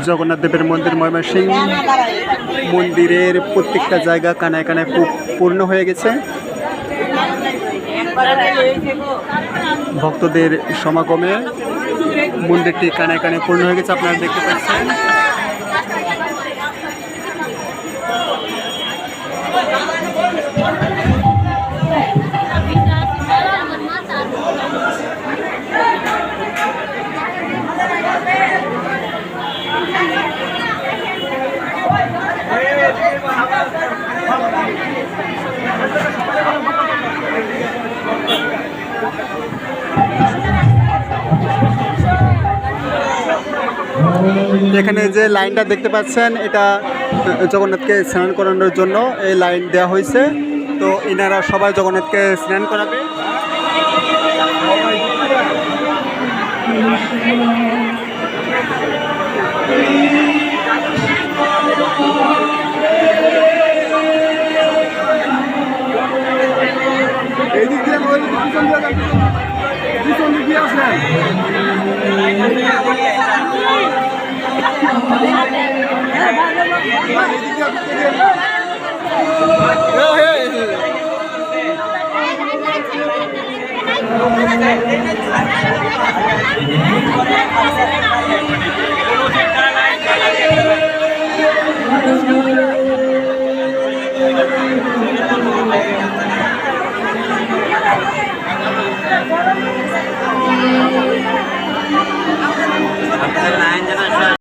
জগন্নাথ দেবের মন্দির ময়মনসিংহ মন্দিরের প্রত্যেকটা জায়গা কানায় কানায় পূর্ণ হয়ে গেছে। ভক্তদের সমাগমে মন্দিরটি কানায় কানায় পূর্ণ হয়ে গেছে, আপনারা দেখতে পাচ্ছেন। এখানে যে লাইনটা দেখতে পাচ্ছেন, এটা জগন্নাথকে স্নান করানোর জন্য এই লাইন দেওয়া হয়েছে। তো এনারা সবাই জগন্নাথকে স্নান করাবে।